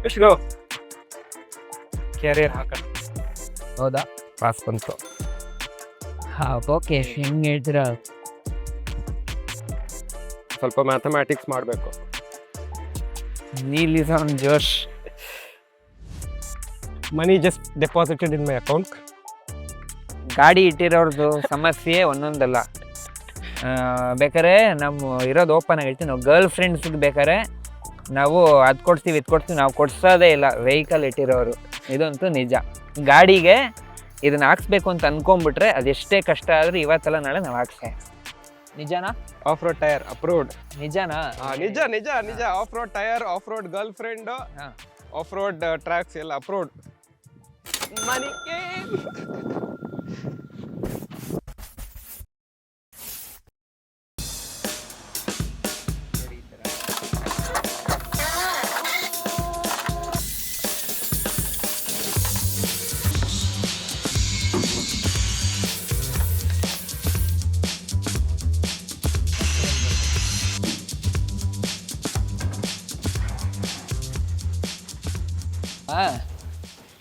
ಎಷ್ಟು ಕ್ಯಾರಿಯರ್ ಹಾಕೋಣ. ಹೌದಾ? ಪಾಸ್ ಬಂತು. ಓಕೆ, ಹೆಂಗೆ ಹೇಳ್ತೀರಾ? ಸ್ವಲ್ಪ ಮ್ಯಾಥಮ್ಯಾಟಿಕ್ಸ್ ಮಾಡಬೇಕು. Neil is on josh. Money just deposited in my account. ಗಾಡಿ ಇಟ್ಟಿರೋರ್ದು ಸಮಸ್ಯೆ ಒಂದೊಂದಲ್ಲ. ಬೇಕಾದ್ರೆ ನಮ್ಮ ಇರೋದು ಓಪನ್ ಆಗಿ ಹೇಳ್ತೀವಿ, ನಾವು ಗರ್ಲ್ ಫ್ರೆಂಡ್ಸ್ಗೆ ಬೇಕಾದ್ರೆ ನಾವು ಅದು ಕೊಡ್ತೀವಿ ಇದು ಕೊಡ್ತೀವಿ, ನಾವು ಕೊಡ್ಸೋದೇ ಇಲ್ಲ ವೆಹಿಕಲ್ ಇಟ್ಟಿರೋರು. ಇದಂತೂ ನಿಜ. ಗಾಡಿಗೆ ಇದನ್ನ ಹಾಕ್ಸ್ಬೇಕು ಅಂತ ಅನ್ಕೊಂಡ್ಬಿಟ್ರೆ ಅದೆಷ್ಟೇ ಕಷ್ಟ ಆದರೂ ಇವತ್ತಲ್ಲ ನಾಳೆ ನಾವು ಹಾಕ್ಸೆ. ನಿಜನಾ? Off road tyre approved. ನಿಜನಾ? ನಿಜ ನಿಜ ನಿಜ. Off road tyre, off road girlfriend, off road tracks ಎಲ್ಲ ಅಪ್ರೂವ್ಡ್. ಮನಿಗೆ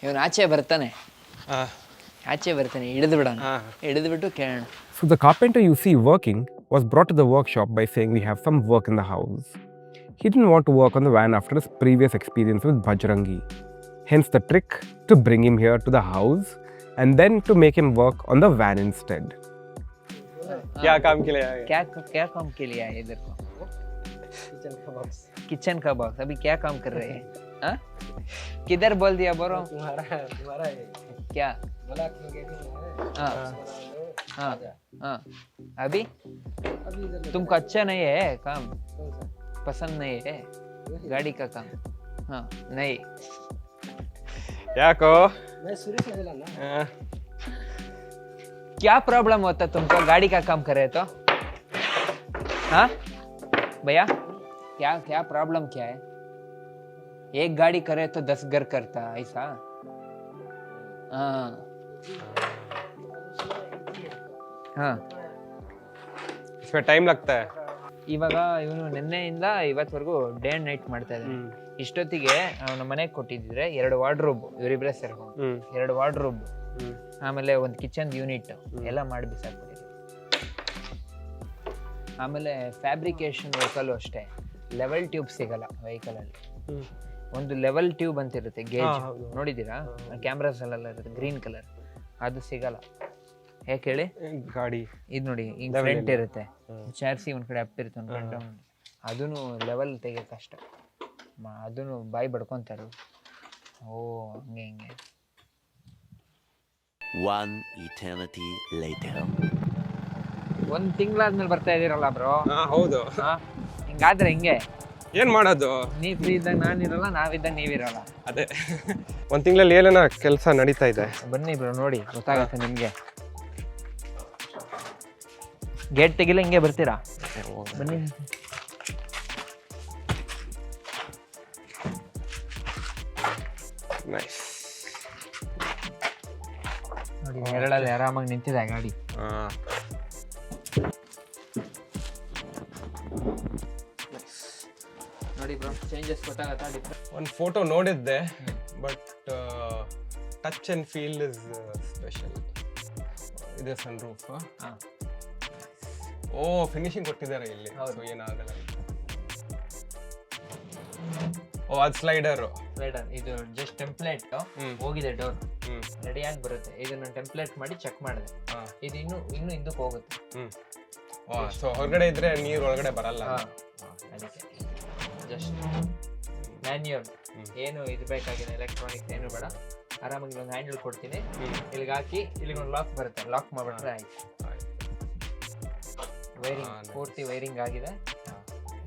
ಇವನು ಆಚೆ ಬರ್ತಾನೆ, ಹಿಡಿದು ಬಿಡೋಣ, ಹಿಡಿದುಬಿಟ್ಟು ಕೇಳೋಣ. So the carpenter you see working was brought to the workshop by saying we have some work in the house. He didn't want to work on the van after his previous experience with Bajrangi. Hence the trick to bring him here to the house and then to make him work on the van instead. क्या काम के लिए आए? क्या काम के लिए आए इधर को? किचन का बॉक्स. अभी क्या काम कर रहे हैं? हाँ? किधर बोल दिया बोलो? तुम्हारा क्या? हाँ हाँ हाँ. अभी तुमको अच्छा नहीं है काम? पसंद नहीं है गाड़ी का काम? हाँ नहीं. ಯಾಕೋ? क्या प्रॉब्लम होता तुमको गाड़ी का काम करे तो? हाँ भैया, क्या क्या प्रॉब्लम क्या है? एक गाड़ी करे तो 10 घर करता ऐसा? हाँ हाँ. इसमें टाइम लगता है. ಇವಾಗ ಇವನು ನಿನ್ನೆಯಿಂದ ಇವತ್ತವರೆಗೂ ಡೇ ಅಂಡ್ ನೈಟ್ ಮಾಡ್ತಾ ಇದ್ದಾನೆ. ಇಷ್ಟೊತ್ತಿಗೆ ಅವನ ಮನೆಗೆ ಕೊಟ್ಟಿದ್ರೆ 2 ವಾರ್ಡ್ರೋಬ್, ಇವರಿಬ್ಬರೇ ಸೇರ್ಕೊಂಡು 2 ವಾರ್ಡ್ರೋಬ್, ಆಮೇಲೆ ಒಂದು ಕಿಚನ್ ಯೂನಿಟ್ ಎಲ್ಲ ಮಾಡಿ ಬಿಸಾಕ್ಬಿಟ್ಟಿದ್ವಿ. ಆಮೇಲೆ ಫ್ಯಾಬ್ರಿಕೇಶನ್ ವರ್ಕಲ್ಲೂ ಅಷ್ಟೇ, ಲೆವೆಲ್ ಟ್ಯೂಬ್ ಸಿಗಲ್ಲ ವೆಹಿಕಲಲ್ಲಿ. ಒಂದು ಲೆವೆಲ್ ಟ್ಯೂಬ್ ಅಂತ ಇರುತ್ತೆ, ಗೇಜ್ ನೋಡಿದ್ದೀರಾ? ಕ್ಯಾಮ್ರಾಸ್ ಅಲ್ಲೆಲ್ಲ ಇರುತ್ತೆ ಗ್ರೀನ್ ಕಲರ್, ಅದು ಸಿಗಲ್ಲ. ಯಾಕೆ ಹೇಳಿ? ಗಾಡಿ ಇದು ನೋಡಿ ಈಗ ಫ್ರಂಟ್ ಇರುತ್ತೆ, ಚಾರ್ಸಿ ಒಂದ್ ಕಡೆ ಅಪ್ ಇರುತ್ತೆ, ಒಂದು ಕಡೆ ಅದನ್ನು ಲೆವೆಲ್ ತೆಗಿಯೋ ಕಷ್ಟ, ಅದನ್ನು ಬಾಯಿ ಬಡ್ಕೊಂತಾರೆ. ಓ ಹಂಗೆ ಹಿಂಗೆ. One eternity later. 1 ತಿಂಗಳಾದ್ಮೇಲೆ ಬರ್ತಾ ಇದೀರಲ್ಲ ಬ್ರೋ? ಹೌದು. ಹಿಂಗಾದ್ರೆ ಹಿಂಗೆ ಏನ್ ಮಾಡೋದು? ನೀವ್ ಫ್ರೀ ಇದ್ದಾಗ ನಾನಿರಲ್ಲ, ನಾವಿದ್ದಾಗ ನೀವಿರಲ್ಲ. ಅದೇ 1 ತಿಂಗಳಲ್ಲಿ ಏನೇನ ಕೆಲಸ ನಡೀತಾ ಇದೆ. ಬನ್ನಿ ಬ್ರೋ, ನೋಡಿ ಗೊತ್ತಾಗುತ್ತೆ ನಿಮ್ಗೆ. ಗೇಟ್ ತೆಗಿಲ್ಲ, ಹಿಂಗೆ ಬರ್ತೀರಾ? ಬನ್ನಿ. ನೈಸ್. ನೋಡಿ ನೆರಳಲ್ಲಿ ಆರಾಮಾಗಿ ನಿಂತಿದೆ ಗಾಡಿ. ನೋಡಿ ಬ್ರೋ, ಚೇಂಜಸ್ ಗೊತ್ತಾಗತ್ತಾ? ಒಂದು ಫೋಟೋ ನೋಡಿದ್ದೆ, but touch and feel is special. ಇದೆ ಸನ್ ರೂಫ್. ಓ ಫಿನಿಶಿಂಗ್ ಕೊಟ್ಟಿದ್ದಾರೆ ಇಲ್ಲಿ, ಸೊ ಏನಾಗಲ್ಲ. ಓ ಅದು ಸ್ಲೈಡರ್. ಇದು ಜಸ್ಟ್ ಟೆಂಪ್ಲೇಟ್ ಹೋಗಿದೆ, ಡೋರ್ ರೆಡಿಯಾಗಿ ಬರುತ್ತೆ. ಇದನ್ನ ಟೆಂಪ್ಲೇಟ್ ಮಾಡಿ ಚೆಕ್ ಮಾಡಿದೆ, ಇದು ಇನ್ನು ಹಿಂದಕ್ಕೆ ಹೋಗುತ್ತೆ. ಸೊ ಹೊರಗಡೆ ಇದ್ರೆ ನೀರು ಒಳಗಡೆ ಬರಲ್ಲ. ಅದಕ್ಕೆ ಜಸ್ಟ್ ಮ್ಯಾನ್ಯುಯಲ್, ಏನು ಇದು ಬೇಕಾಗಿದೆ ಎಲೆಕ್ಟ್ರಾನಿಕ್ಸ್ ಏನು ಬೇಡ. ಆರಾಮಾಗಿ ಒಂದು ಹ್ಯಾಂಡಲ್ ಕೊಡ್ತೀನಿ, ಇಲ್ಲಿಗೆ ಹಾಕಿ ಇಲ್ಲಿಗೊಂದು ಲಾಕ್ ಬರುತ್ತೆ, ಲಾಕ್ ಮಾಡ್ಬಿಟ್ರೆ ಆಯ್ತು. ವೈರಿಂಗ್ ಪೂರ್ತಿ ವೈರಿಂಗ್ ಆಗಿದೆ.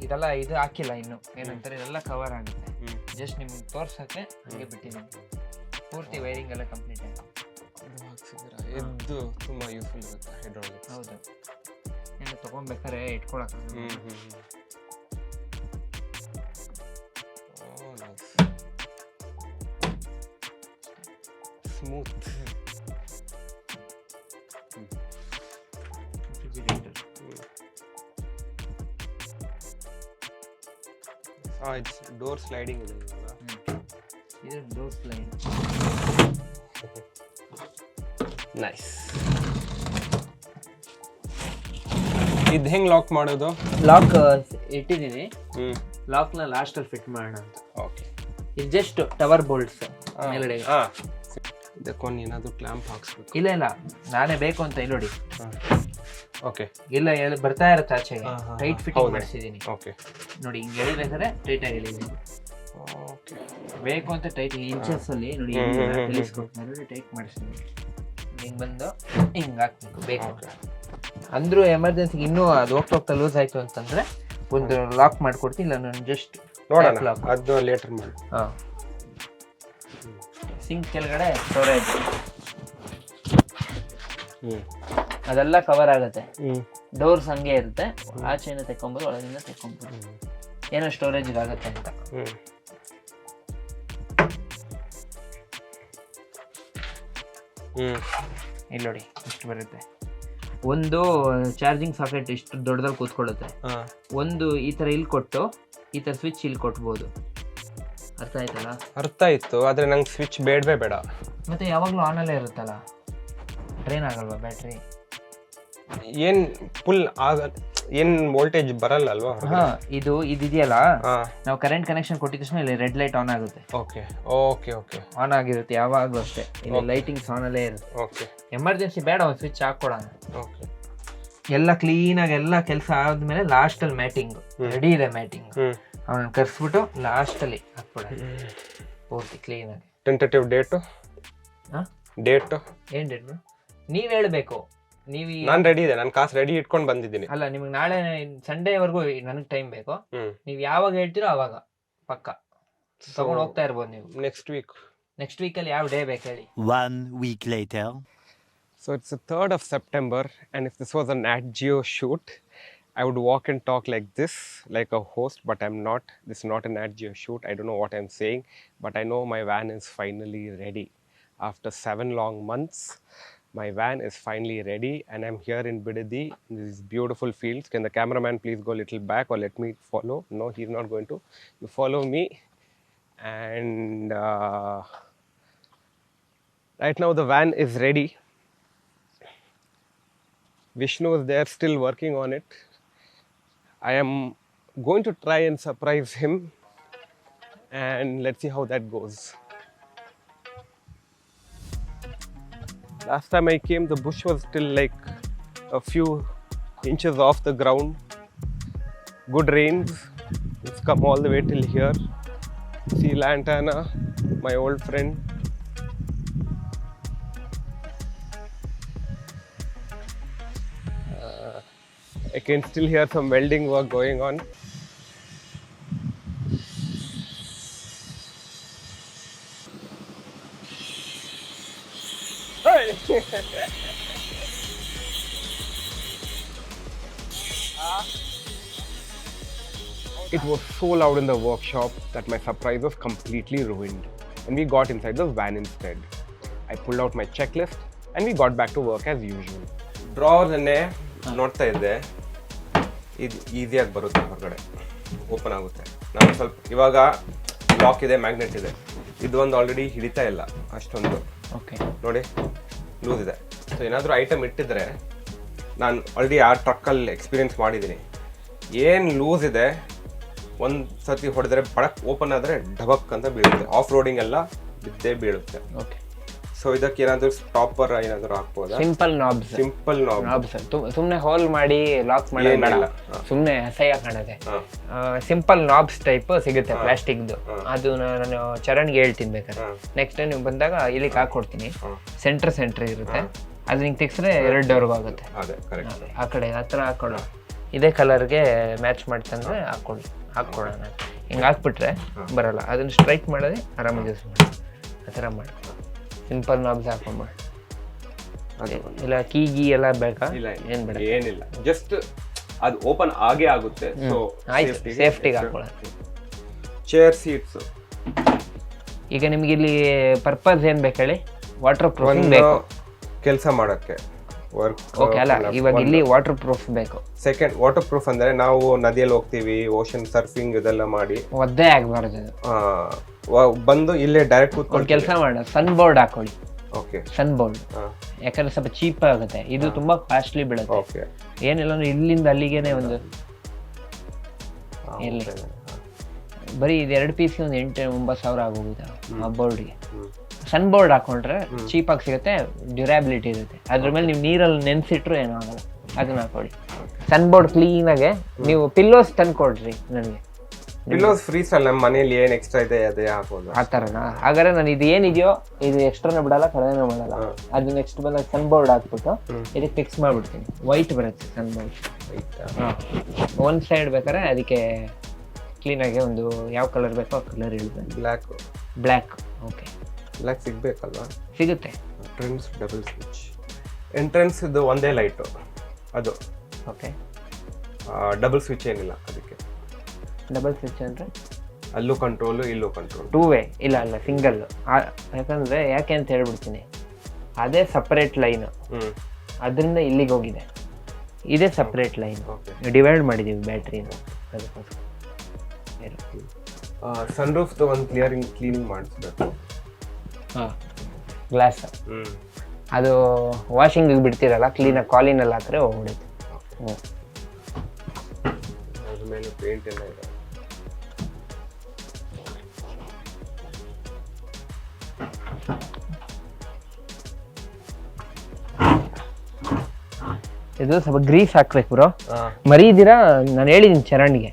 ಇದೆಲ್ಲ ಇದು ಹಾಕಿಲ್ಲ ಇನ್ನು, ಏನಂತಾರೆ ಇದೆಲ್ಲ ಕವರ್ ಆಗುತ್ತೆ. ಜಸ್ಟ್ ನಿಮ್ಗೆ ತೋರ್ಸಕ್ಕೆ ಹಂಗೆ ಬಿಟ್ಟಿದ್ದೀನಿ. ಪೂರ್ತಿ ವೈರಿಂಗ್ ಎಲ್ಲ ಕಂಪ್ಲೀಟ್ ಆಗಿದೆ. ಇದು ತುಂಬಾ ಯೂಸ್ಫುಲ್ ಇರುತ್ತೆ ಹೈಡ್ರಾಲಿಕ್ಸ್. ಹೌದು, ಏನು ತಗೊಂಡ್ಬೇಕಾದ್ರೆ ಇಟ್ಕೊಳಕ್ಕೆ. ಸ್ಮೂತ್. ಇಟ್ಸ್ ಡೋರ್ ಸ್ಲೈಡಿಂಗ್ ಇದೆ ಇದು ಡೋರ್ ಸ್ಲೈಡ್. ನೈಸ್. ಇದು ಹೆಂಗೆ ಲಾಕ್ ಮಾಡೋದು? ಲಾಕ್ ಇಟ್ಟಿದ್ದೀನಿ, ಹ್ಞೂ ಲಾಕ್ನ ಲಾಸ್ಟಲ್ಲಿ ಫಿಟ್ ಮಾಡೋಣ ಅಂತ. ಓಕೆ. ಇದು ಜಸ್ಟ್ ಟವರ್ ಬೋಲ್ಟ್ಸ್ ಮೇಲ್ಗಡೆ. ಹಾಂ, ಇದಕ್ಕೊಂದು ಏನಾದರೂ ಕ್ಲ್ಯಾಂಪ್ ಹಾಕ್ಸ್ಬೇಕು. ಇಲ್ಲ ಇಲ್ಲ, ನಾನೇ ಬೇಕು ಅಂತ ಇಲ್ಲಿ ನೋಡಿ. ಓಕೆ. ಇಲ್ಲ ಬರ್ತಾ ಇರುತ್ತೆ ಆಚೆಗೆ, ಟೈಟ್ ಫಿಟ್ಟಿಂಗ್ ಮಾಡಿಸಿದ್ದೀನಿ. ಓಕೆ ನೋಡಿ, ಹಿಂಗೆ ಎಳಿಬೇಕಾದ್ರೆ ಟೈಟ್ ಆಗಿ ಎಳಿದ್ದೀನಿ. ಓಕೆ. ಬೇಕು ಅಂತ ಟೈಟ್ ಇಂಚಸ್ ಅಲ್ಲಿ ನೋಡಿ ತಿಳಿಸ್ಕೊಟ್ಟು ಟೈಟ್ ಮಾಡಿಸ್ತೀನಿ. ಹಿಂಗೆ ಬಂದು ಹಿಂಗೆ ಹಾಕ್ಬೇಕು ಬೇಕು. ಅಂದ್ರೂ ಎಮರ್ಜೆನ್ಸಿಗೆ ಇನ್ನೂ ಅದು ಹೋಗ್ತಾ ಲೂಸ್ ಆಯ್ತು ಅಂತಂದ್ರೆ ಒಂದು ಲಾಕ್ ಮಾಡ್ಕೊಡ್ತೀನಿ. ಇಲ್ಲ ನಾನು ಜಸ್ಟ್ ನೋಡೋಣ, ಅದು ಲೇಟರ್ ಮಾಡಿ. ಹಾಂ, ಸಿಂಕ್ ಕೆಳಗಡೆ ಸ್ಟೋರೇಜ್ ಅದೆಲ್ಲ ಕವರ್ ಆಗುತ್ತೆ. ಡೋರ್ಸ್ ಹಂಗೆ ಇರುತ್ತೆ, ಆಚೆಯಿಂದ ತೆಕ್ಕೊಂಬೋದು, ಒಳಗಿಂದ ತೆಕ್ಕೊಂಬೋದು, ಏನೋ ಸ್ಟೋರೇಜ್ ಆಗುತ್ತೆ ಅಂತ. ಇಲ್ಲಿ ನೋಡಿ ಇಷ್ಟು ಬರುತ್ತೆ. ಒಂದು ಚಾರ್ಜಿಂಗ್ ಸಾಕೆಟ್ ಇಷ್ಟು ದೊಡ್ಡದಲ್ಲಿ ಕೂತ್ಕೊಳ್ಳುತ್ತೆ. ಒಂದು ಈ ಥರ ಇಲ್ಲಿ ಕೊಟ್ಟು ಈ ಥರ ಸ್ವಿಚ್ ಇಲ್ಲಿ ಕೊಟ್ಬೋದು. ಅರ್ಥ ಆಯ್ತಲ್ಲ? ಅರ್ಥ ಆಯ್ತು, ಆದರೆ ನಂಗೆ ಸ್ವಿಚ್ ಬೇಡವೇ ಬೇಡ. ಮತ್ತೆ ಯಾವಾಗಲೂ ಆನಲ್ಲೇ ಇರುತ್ತಲ್ಲ, ಡ್ರೈನ್ ಆಗಲ್ವಾ ಬ್ಯಾಟ್ರಿ? ಏನು ಫುಲ್ ಏನು ವೋಲ್ಟೇಜ್ ಬರಲ್ಲ ಅಲ್ವಾ? ಹಾಂ, ಇದು ಇದೆಯಲ್ಲ, ನಾವು ಕರೆಂಟ್ ಕನೆಕ್ಷನ್ ಕೊಟ್ಟಿದ ತಕ್ಷಣ ಇಲ್ಲಿ ರೆಡ್ ಲೈಟ್ ಆನ್ ಆಗುತ್ತೆ. Okay okay okay. ಆನ್ ಆಗಿರುತ್ತೆ ಯಾವಾಗಲೂ ಅಷ್ಟೇ. ಇಲ್ಲಿ ಲೈಟಿಂಗ್ಸ್ ಆನಲ್ಲೇ ಇರುತ್ತೆ. ಓಕೆ. ಎಮರ್ಜೆನ್ಸಿ ಬೇಡ, ಒಂದು ಸ್ವಿಚ್ ಹಾಕ್ಕೊಡೋಣ. ಓಕೆ. ಎಲ್ಲ ಕ್ಲೀನಾಗಿ ಎಲ್ಲ ಕೆಲಸ ಆದ್ಮೇಲೆ ಲಾಸ್ಟಲ್ಲಿ ಮ್ಯಾಟಿಂಗ್ ರೆಡಿ ಇದೆ. ಮ್ಯಾಟಿಂಗ್ ಅವನನ್ನು ಕರೆಸ್ಬಿಟ್ಟು ಲಾಸ್ಟಲ್ಲಿ ಹಾಕ್ಬಿಡೋಣ ಪೂರ್ತಿ ಕ್ಲೀನಾಗಿ. Tentative date? ಹಾಂ, ಡೇಟು ಏನು ಡೇಟ್ ನೀವು ಹೇಳಬೇಕು. ನೀವು ನಾನು ರೆಡಿ ಇದೆ, ನಾನು ಕಾಸು ರೆಡಿ ಇಟ್ಕೊಂಡು ಬಂದಿದ್ದೀನಿ. ಅಲ್ಲ, ನಿಮಗೆ ನಾಳೆ ಸಂಡೇವರೆಗೂ ನನಗೆ ಟೈಮ್ ಬೇಕು. ನೀವು ಯಾವಾಗ ಹೇಳ್ತೀರೋ ಅವಾಗ ಪಕ್ಕ ತಗೊಂಡು ಹೋಗ್ತಾ ಇರ್ಬೋದು ನೀವು. ನೆಕ್ಸ್ಟ್ ವೀಕಲ್ಲಿ ಯಾವ ಡೇ ಬೇಕು ಹೇಳಿ. 1 week later. So it's the 3rd of September, and if this was a Nat Geo shoot, I would walk and talk like this, like a host, but I'm not. This is not a Nat Geo shoot. I don't know what I'm saying, but I know my van is finally ready. After 7 long months, my van is finally ready, and I'm here in Bidadi, in these beautiful fields. Can the cameraman please go a little back, or let me follow? No, he's not going to. You follow me. And right now the van is ready. Vishnu is there still working on it. I am going to try and surprise him, and let's see how that goes. Last time I came, the bush was still like a few inches off the ground. Good rains. It's come all the way till here. See Lantana, my old friend. I can still hear some welding work going on. It was so loud in the workshop that my surprise was completely ruined, and we got inside the van instead. I pulled out my checklist and we got back to work as usual. Drawers ಅನ್ನೇ ನೋಡ್ತಾ ಇದ್ದೆ, ಇದು ಈಸಿಯಾಗಿ ಬರುತ್ತೆ, ಹೊರಗಡೆ open ಆಗುತ್ತೆ. ನಾನು ಸ್ವಲ್ಪ ಇವಾಗ ಲಾಕ್ ಇದೆ, ಮ್ಯಾಗ್ನೆಟ್ ಇದೆ, ಇದು ಒಂದು ಆಲ್ರೆಡಿ ಹಿಡಿತಾ ಇಲ್ಲ ಅಷ್ಟೊಂದು. ಓಕೆ, ನೋಡಿ ಲೂಸ್ ಇದೆ. ಸೊ ಏನಾದರೂ ಐಟಮ್ ಇಟ್ಟಿದ್ರೆ, ನಾನು ಆಲ್ರೆಡಿ ಆ ಟ್ರಕ್ಕಲ್ಲಿ ಎಕ್ಸ್ಪೀರಿಯೆನ್ಸ್ ಮಾಡಿದ್ದೀನಿ, ಏನು ಲೂಸ್ ಇದೆ ಒಂದು ಸತಿ ಹೊಡೆದ್ರೆ ಬಡಕ್ ಓಪನ್ ಆದರೆ ಢಬಕ್ ಅಂತ ಬೀಳುತ್ತೆ. ಆಫ್ ರೋಡಿಂಗ್ ಎಲ್ಲ ಬಿದ್ದೇ ಬೀಳುತ್ತೆ. ಓಕೆ. ಸೊ ಇದಕ್ಕೆ ಏನಾದರೂ ಸ್ಟಾಪರ್ ಏನಾದರೂ ಹಾಕ್ಬೋದಾ? ಸಿಂಪಲ್ ನಾಬ್ಸ್ ಸುಮ್ಮನೆ ಹೋಲ್ ಮಾಡಿ ಲಾಕ್ ಮಾಡೋದಿಲ್ಲ, ಸುಮ್ಮನೆ ಅಸಹ್ಯ ಕಾಣುತ್ತೆ. ಸಿಂಪಲ್ ನಾಬ್ಸ್ ಟೈಪ್ ಸಿಗುತ್ತೆ ಪ್ಲಾಸ್ಟಿಕ್ದು, ಅದು ನಾನು ಚರಣ್ಗೆ ಹೇಳ್ತೀನಿ ಬೇಕಾದ್ರೆ. ನೆಕ್ಸ್ಟ್ ಟೈಮ್ ನೀವು ಬಂದಾಗ ಇಲ್ಲಿಗೆ ಹಾಕ್ಕೊಡ್ತೀನಿ. ಸೆಂಟ್ರ್ ಇರುತ್ತೆ, ಅದು ನಿಂಗೆ ತೆಗ್ಸಿದ್ರೆ 2 ಡೋರ್ಗೂ ಆಗುತ್ತೆ. ಆ ಕಡೆ ಹತ್ರ ಹಾಕೊಳ್ಳೋ ಇದೇ ಕಲರ್ಗೆ ಮ್ಯಾಚ್ ಮಾಡ್ತಂದ್ರೆ ಹಾಕ್ಕೊಡೋಣ. ಹಿಂಗೆ ಹಾಕ್ಬಿಟ್ರೆ ಬರಲ್ಲ. ಅದನ್ನು ಸ್ಟ್ರೈಟ್ ಮಾಡೋದೇ ಆರಾಮಾಗಿ ಯೂಸ್ ಮಾಡಿ. ಆ ಥರ ಮಾಡಿ ಸಿಂಪಲ್ ನಾಬ್ಸ್ ಹಾಕೊಂಡು ಮಾಡಿ. ಇಲ್ಲ ಕೀಗಿ ಎಲ್ಲ ಬೇಕಾ? ಏನು ಬೇಡ, ಏನಿಲ್ಲ, ಜಸ್ಟ್ ಅದು ಓಪನ್ ಆಗೇ ಆಗುತ್ತೆ. ಸೊ ಆಯ್ತು, ಸೇಫ್ಟಿಗೆ ಹಾಕೊಳ್ಳೋಣ. ಚೇರ್ ಸೀಟ್ಸ್ ಈಗ ನಿಮ್ಗೆ ಇಲ್ಲಿ ಪರ್ಪಸ್ ಏನು ಬೇಕು ಹೇಳಿ? ವಾಟರ್ ಪ್ರೂಫಿಂಗ್ ಬೇಕು ಕೆಲಸ ಮಾಡೋಕ್ಕೆ, ವರ್ಕ್ ಓಕೆ ಅಲ್ಲ ಇವಾಗ ಇಲ್ಲಿ ವಾಟರ್ ಪ್ರೂಫ್ ಬೇಕು. ಸೆಕೆಂಡ್ ವಾಟರ್ ಪ್ರೂಫ್ ಅಂದ್ರೆ ನಾವು ನದಿಯಲ್ಲಿ ಹೋಗ್ತೀವಿ, ಓಷನ್ ಸರ್ಫಿಂಗ್ ಇದೆಲ್ಲ ಮಾಡಿ ಒದ್ದೆ ಆಗ್ಬಾರ್ದು ಅದು. ಬಂದು ಇಲ್ಲೇ ಡೈರೆಕ್ಟ್ ಒಂದು ಕೂತ್ಕೊಂಡು ಕೆಲಸ ಮಾಡೋಣ, ಸನ್ ಬೋರ್ಡ್ ಹಾಕೊಳ್ಳಿ. ಓಕೆ ಸನ್ ಬೋರ್ಡ್ ಯಾಕಂದ್ರೆ ಸ್ವಲ್ಪ ಚೀಪ್ ಆಗುತ್ತೆ, ಇದು ತುಂಬಾ ಕಾಸ್ಟ್ಲಿ ಬೀಳುತ್ತೆ. ಓಕೆ ಏನಿಲ್ಲ ಅಂದ್ರೆ ಇಲ್ಲಿಂದ ಅಲ್ಲಿಗೆನೆ ಒಂದು ಎಲ್ಲಿ ಬರೀ ಇದು 2 ಪೀಸ್ಗೆ ಒಂದು 8-9 ಸಾವಿರ ಆಗೋಗುತ್ತೆ ಆ ಬೋರ್ಡ್ಗೆ. ಸನ್ ಬೋರ್ಡ್ ಹಾಕೊಂಡ್ರೆ ಚೀಪಾಗಿ ಸಿಗುತ್ತೆ, ಡ್ಯೂರಾಬಿಲಿಟಿ ಇರುತ್ತೆ. ಅದ್ರ ಮೇಲೆ ನೀವು ನೀರಲ್ಲಿ ನೆನೆಸಿಟ್ರು ಏನೂ ಆಗಲ್ಲ. ಅದನ್ನ ಹಾಕೊಳ್ಳಿ. ಸನ್ ಬೋರ್ಡ್ ಕ್ಲೀನಾಗೆ. ನೀವು ಪಿಲ್ಲೋಸ್ ತಂದು ಕೊಡ್ರಿ ನನಗೆ. ಪಿಲ್ಲೋಸ್ ಫ್ರೀ ಸ್ಟೈಲ್, ನಮ್ಮ ಮನೇಲಿ ಏನು ಎಕ್ಸ್ಟ್ರಾ ಇದೆ ಅದೇ ಹಾಕೋದು. ಆ ಥರನಾ? ಹಾಗಾದ್ರೆ ನಾನು ಇದು ಏನಿದೆಯೋ ಇದು ಎಕ್ಸ್ಟ್ರಾನ ಬಿಡಲ್ಲ, ಕಡಿಮೆನೂ ಮಾಡಲ್ಲ. ಅದು ನೆಕ್ಸ್ಟ್ ಬಂದಾಗ ಸನ್ ಬೋರ್ಡ್ ಹಾಕ್ಬಿಟ್ಟು ಇದಕ್ಕೆ ಫಿಕ್ಸ್ ಮಾಡಿಬಿಡ್ತೀನಿ. ವೈಟ್ ಬರುತ್ತೆ ಸನ್ ಬೋರ್ಡ್. ಹಾಂ, ಒಂದು ಸೈಡ್ ಬೇಕಾದ್ರೆ ಅದಕ್ಕೆ ಕ್ಲೀನಾಗಿ ಒಂದು ಯಾವ ಕಲರ್ ಬೇಕೋ ಆ ಕಲರ್ ಇಡಬೇಕು. ಬ್ಲ್ಯಾಕ್. ಓಕೆ, ಬ್ಲ್ಯಾಕ್ ಸಿಗ್ಬೇಕಲ್ವಾ? ಸಿಗುತ್ತೆ. Entrance double switch. ಎಂಟ್ರೆನ್ಸ್ ಇದು ಒಂದೇ ಲೈಟು ಅದು. ಓಕೆ, ಡಬಲ್ ಸ್ವಿಚ್ ಏನಿಲ್ಲ ಅದಕ್ಕೆ. ಡಬಲ್ ಸ್ವಿಚ್ ಅಂದರೆ ಅಲ್ಲೂ ಕಂಟ್ರೋಲು ಇಲ್ಲೂ ಕಂಟ್ರೋಲ್. 2 ವೇ. ಇಲ್ಲ ಸಿಂಗಲ್. ಯಾಕಂದರೆ ಯಾಕೆ ಅಂತ ಹೇಳ್ಬಿಡ್ತೀನಿ. ಅದೇ ಸಪ್ರೇಟ್ ಲೈನು, ಅದರಿಂದ ಇಲ್ಲಿಗೆ ಹೋಗಿದೆ. ಇದೇ ಸಪ್ರೇಟ್ ಲೈನ್, ಡಿವೈಡ್ ಮಾಡಿದ್ದೀವಿ ಬ್ಯಾಟ್ರಿನ. ಅದಕ್ಕೋಸ್ಕರ ಸನ್ ರೂಫ್ದು ಒಂದು ಕ್ಲೀನಿಂಗ್ ಮಾಡಿಸ್ಬೇಕು. ಹಾಂ, ಗ್ಲಾಸ್ ಅದು ವಾಷಿಂಗಿಗೆ ಬಿಡ್ತೀರಲ್ಲ, ಕ್ಲೀನಾಗಿ ಕಾಲಿನಲ್ಲಿ ಹಾಕಿದ್ರೆ ಹೋಗ್ಬಿಡುತ್ತೆ. ಅದ್ರ ಮೇಲೆ ಪೇಂಟ್ ಎಲ್ಲ ಇದೆ. ಇದು ಸ್ವಲ್ಪ ಗ್ರೀಸ್ ಹಾಕ್ಬೇಕು ಬ್ರೋ. ಮರೀದಿರಾ, ನಾನು ಹೇಳಿದ್ದೀನಿ ಚರಣ್ಗೆ,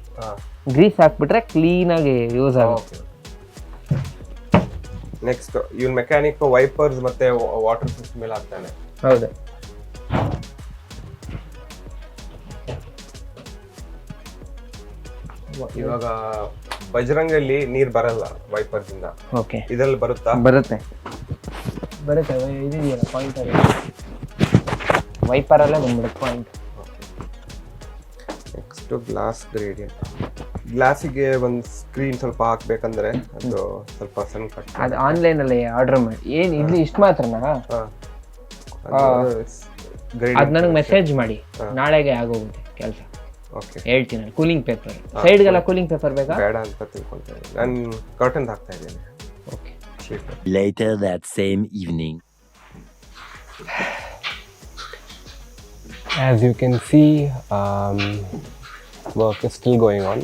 ಗ್ರೀಸ್ ಹಾಕ್ಬಿಟ್ರೆ ಕ್ಲೀನಾಗಿ ಯೂಸ್ ಆಗುತ್ತೆ. ನೆಕ್ಸ್ಟ್ ಇವ್ನ ಮೆಕ್ಯಾನಿಕ್ ವೈಪರ್ಸ್ ಮತ್ತೆ ವಾಟರ್ ಸಿಸ್ಟಮ್ ಮೇಲೆ ಹಾಕ್ತಾನೆ. ಹೌದು. ಇವಾಗ ಬಜರಂಗಲ್ಲಿ ನೀರ್ ಬರಲ್ಲ ವೈಪರ್ಸ್ ಇಂದ. ಓಕೆ, ಇದ್ರಲ್ಲಿ ಬರುತ್ತಾ? ಬರುತ್ತೆ. ಇದೆಯಲ್ಲ ಪಾಯಿಂಟ್, ವೈಪರಲ್ಲೇ ಬಂದ್ಬಿಡುತ್ತೆ ಪಾಯಿಂಟ್. Next glass gradient. ಗ್ಲಾಸಿಗೆ ಒಂದು ಸ್ಕ್ರೀನ್ ಸ್ವಲ್ಪ ಹಾಕ್ಬೇಕಂದ್ರೆ ಅದು ಸ್ವಲ್ಪ ಸಣ್ಣ ಕಟ್. ಅದು ಆನ್ಲೈನಲ್ಲಿ ಆರ್ಡರ್ ಮಾಡಿ. ಏನು ಇಲ್ಲಿ ಇಷ್ಟು ಮಾತ್ರನಾ? ಅದು ನನಗೆ ಮೆಸೇಜ್ ಮಾಡಿ, ನಾಳೆಗೆ ಆಗೋಗುತ್ತೆ ಕೆಲಸ. ಓಕೆ, ಹೇಳ್ತೀನಿ. ಕೂಲಿಂಗ್ ಪೇಪರ್ ಸೈಡ್ಗೆಲ್ಲ ಕೂಲಿಂಗ್ ಪೇಪರ್ ಬೇಕಾ? ಬೇಡ ಅಂತ ತಿಳ್ಕೊಳ್ತಾ ಇದ್ದೀನಿ ನಾನು. ಕರ್ಟನ್ ಹಾಕ್ತಾ ಇದ್ದೀನಿ. Okay. Later that same evening. As you can see, work is still going on.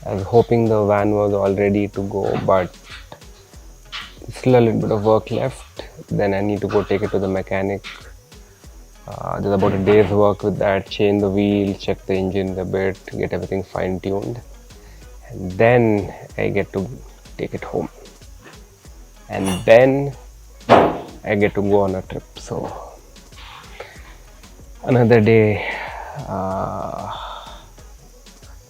I was hoping the van was all ready to go, but still a little bit of work left. Then I need to go take it to the mechanic. There's about a day's work with that. Change the wheel, check the engine a bit, get everything fine-tuned. And then I get to take it home. And then I get to go on a trip. So another day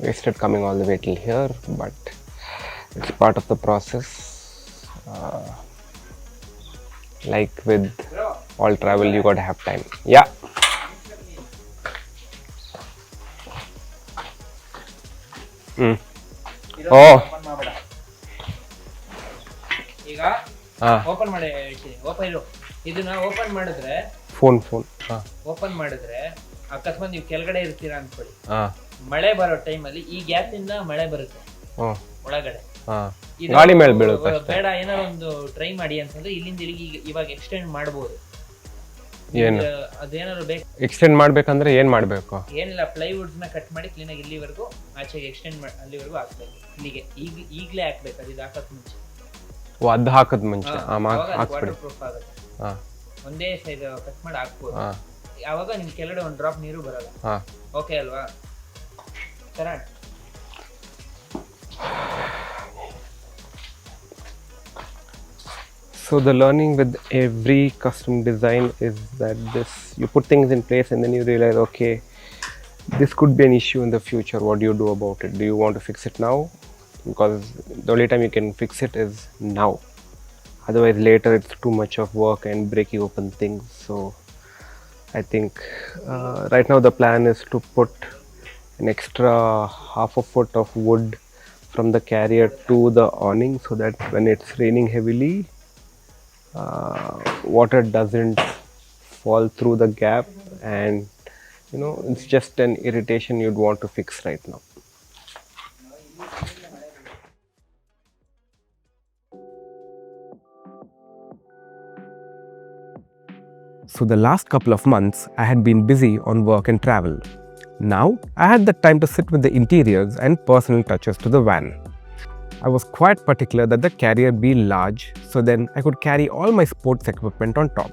wasted coming all the way till here, but it's part of the process. Like with all travel, you gotta have time. Yeah. Oh. ಈಗ open ಮಾಡಿ ಹೇಳ್ತೀನಿ. ಇದನ್ನ open ಮಾಡಿದ್ರೆ phone open ಮಾಡಿದ್ರೆ ಅಕಸ್ಮಾತ್ ನೀವು ಕೆಳಗಡೆ ಇರ್ತೀರಾ ಅನ್ಕೊಳ್ಳಿ, ಮಳೆ ಬರೋ ಟೈಮಲ್ಲಿ ಈ ಗ್ಯಾಪ್ ಇಂದ ಮಳೆ ಬರುತ್ತೆ ಒಳಗಡೆ, ಗಾಳಿ ಮೇಲೆ ಬೀಳುತ್ತೆ. ಬೇಡ ಏನಾದ್ರು ಒಂದು ಟ್ರೈ ಮಾಡಿ ಅಂತಂದ್ರೆ ಇಲ್ಲಿಂದ ಇಲ್ಲಿಗೆ ಇವಾಗ ಎಕ್ಸ್ಟೆಂಡ್ ಮಾಡ್ಬೋದು. ಏನು ಅದೇನಾದ್ರು ಬೇಕು ಎಕ್ಸ್ಟೆಂಡ್ ಮಾಡ್ಬೇಕಂದ್ರೆ ಏನ್ ಮಾಡ್ಬೇಕು? ಏನಿಲ್ಲ, ಪ್ಲೈವುಡ್ಸ್ ನ ಕಟ್ ಮಾಡಿ ಕ್ಲೀನಾಗಿ ಇಲ್ಲಿವರೆಗೂ ಆಚೆಗೆ ಎಕ್ಸ್ಟೆಂಡ್ ಮಾಡಿ ಅಲ್ಲಿವರೆಗೂ ಹಾಕ್ಬೇಕು. ಇಲ್ಲಿಗೆ ಈಗಲೇ ಹಾಕ್ಬೇಕು, ಅದು ಹಾಕಕ್ ಮುಂಚೆ. ಅದು ಹಾಕದ್ ಮುಂಚೆ ವಾಟರ್ ಪ್ರೂಫ್ ಆಗುತ್ತೆ. ಒಂದೇ ಸೈಜ್ ಕಟ್ ಮಾಡಿ ಹಾಕ್ಬೋದು. ಯಾವಾಗ ನಿಮ್ ಕೆಳಗಡೆ ಒಂದು ಡ್ರಾಪ್ ನೀರು ಬರಲ್ಲ. ಓಕೆ ಅಲ್ವಾ? Correct. So the learning with every custom design is that you put things in place and then you realize, okay, this could be an issue in the future. What do you do about it? Do you want to fix it now? Because the only time you can fix it is now. Otherwise later it's too much of work and breaking open things. So I think right now the plan is to put an extra half a foot of wood from the carrier to the awning, so that when it's raining heavily, water doesn't fall through the gap, and it's just an irritation you'd want to fix right now. So the last couple of months I had been busy on work and travel. Now I had the time to sit with the interiors and personal touches to the van. I was quite particular that the carrier be large, so then I could carry all my sports equipment on top.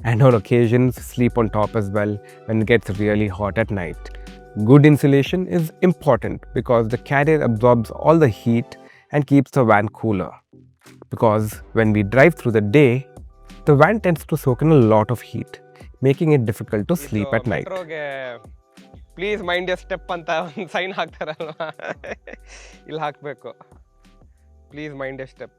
And on occasions sleep on top as well when it gets really hot at night. Good insulation is important because the carrier absorbs all the heat and keeps the van cooler. Because when we drive through the day, the van tends to soak in a lot of heat, making it difficult to sleep at night. Please mind your step ಅಂತ ಒಂದು sign ಹಾಕ್ತಾರಲ್ವಾ, ಇಲ್ಲಿ ಹಾಕಬೇಕು. Please mind your step.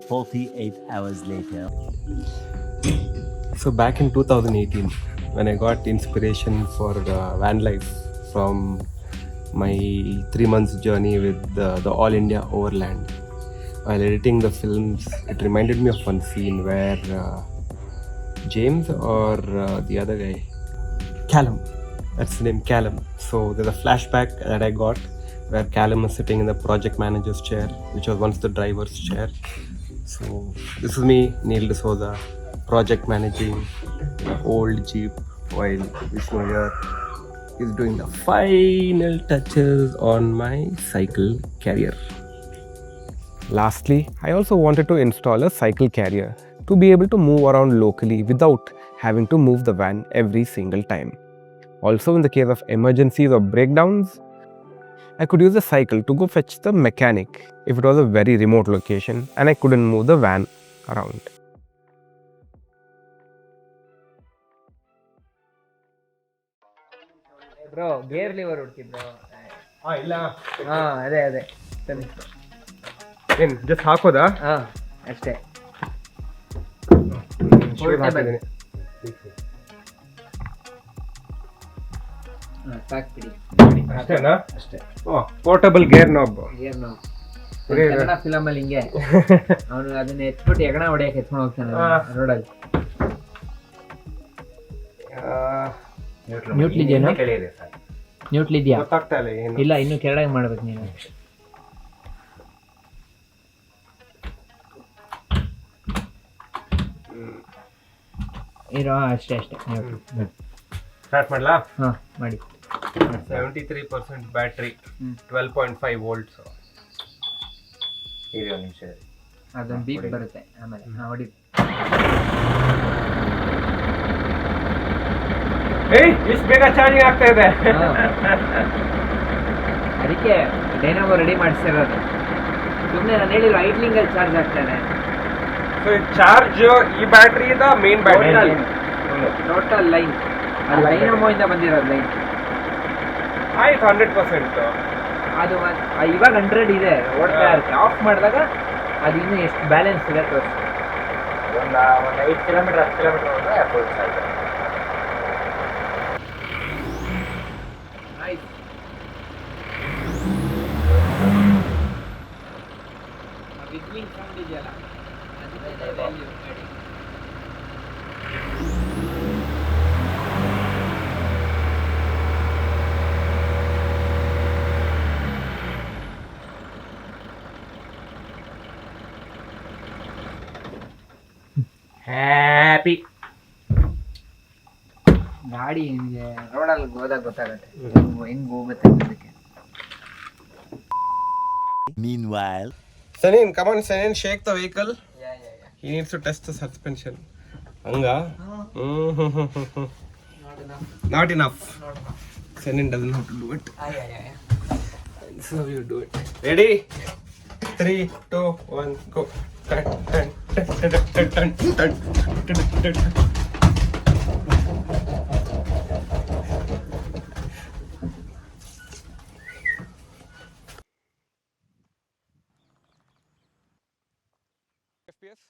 "48 hours later." So back in 2018, when I got inspiration for van life from my 3 months journey with the All India Overland, while editing the films, it reminded me of one scene where James or the other guy, Callum, that's the name, Callum. So there's a flashback that I got where Callum was sitting in the project manager's chair, which was once the driver's chair. So this is me, Neil D'Souza, project managing an old Jeep while Vishnu here is doing the final touches on my cycle carrier. Lastly, I also wanted to install a cycle carrier to be able to move around locally without having to move the van every single time. Also, in the case of emergencies or breakdowns, I could use a cycle to go fetch the mechanic if it was a very remote location and I couldn't move the van around. Bro gear lever ಹುಡ್ಕಿದ್ರು. ಇಲ್ಲ, ಅದೇ ಸರಿ, ಏನು just ಹಾಕೋದಾ? ಅಷ್ಟೇ. ಸಾಕ್ಬಿಡಿ ಅಷ್ಟೇನಾ? ಅಷ್ಟೇ. Portable gear knob. Kannada film ಅಲ್ಲಿ ಹಿಂಗೆ ಅವನು ಅದನ್ನ ಎತ್ಬಿಟ್ಟು ಹೆಗಣ ಹೊಡೆಯಕ್ಕೆ ಎತ್ಕೊಂಡು ಹೋಗ್ತಾನೆ ರೋಡಲ್ಲಿ. ನ್ಯೂಟ್ಲಿದೆಯೇನೋ? ನ್ಯೂಟ್ಲಿದ್ಯಾ? ಗೊತ್ತಾಗ್ತಾ ಇಲ್ಲ ಏನು. ಇಲ್ಲ, ಇನ್ನು ಕೆಳಗೆ ಮಾಡ್ಬೇಕು ನೀನು. ಇರೋ ಅಷ್ಟೇ. ಸ್ಟಾರ್ಟ್ ಮಾಡಲಾ? ಹಾಂ ಮಾಡಿ. 73% ಬ್ಯಾಟ್ರಿ, 12.5 volts. ಇದು ಒಂದು ನಿಮಿಷ, ಅದೊಂದು ಬೀಪ್ ಬರುತ್ತೆ ಆಮೇಲೆ ಹೊಡಿ. ಇಷ್ಟು ಬೇಗ ಚಾರ್ಜಿಂಗ್ ಆಗ್ತಾ ಇದೆ. ಅದಕ್ಕೆ ಡೈನಾಮೋ ರೆಡಿ ಮಾಡಿಸಿರೋದು. ಸುಮ್ಮನೆ ನಾನು ಹೇಳಿರೋ ಐಡ್ಲಿಂಗಲ್ಲಿ ಚಾರ್ಜ್ ಆಗ್ತಾನೆ. ಚಾರ್ಜ್ ಈ ಬ್ಯಾಟ್ರಿಯಿಂದ ಮೇನ್ ಬ್ಯಾಟ್ರಿ ಟೋಟಲ್ ಲೈನ್ ಅದು ಡೈನಾಮೋ ಇಂದ ಬಂದಿರೋದು ಲೈನ್. ಆಯ್ತು, 100%. ಅದು ಇವಾಗ 100 ಇದೆ, ಓಡ್ತಾ ಇರುತ್ತೆ. ಆಫ್ ಮಾಡಿದಾಗ ಅದು ಇನ್ನೂ ಎಷ್ಟು ಬ್ಯಾಲೆನ್ಸ್ ಇದೆ ತೋರಿಸ್ತು. ಒಂದು 5 ಕಿಲೋಮೀಟರ್ 10 ಕಿಲೋಮೀಟರ್ ಹೋದ್ರೆ ಫುಲ್ ಚಾರ್ಜ್. ವಿಗ್ಲಿಂಗ್ ಸೌಂಡ್ ಇದೆಯಲ್ಲ, ಹ್ಯಾಪಿ. ಗಾಡಿ ನಿಮಗೆ ರೋಡಲ್ಲಿ ಹೋದಾಗ ಗೊತ್ತಾಗುತ್ತೆ ಹೆಂಗ್ ಹೋಗುತ್ತೆ ಅನ್ನೋದಕ್ಕೆ. Meanwhile, Sanin, come on, Sanin, shake the vehicle. He needs to test the suspension. Anga? Not enough. Sanin doesn't know how to do it. So you do it. Ready? 3, 2, 1, go. Turn, turn, turn, turn, turn, turn, turn, turn, turn. FPS?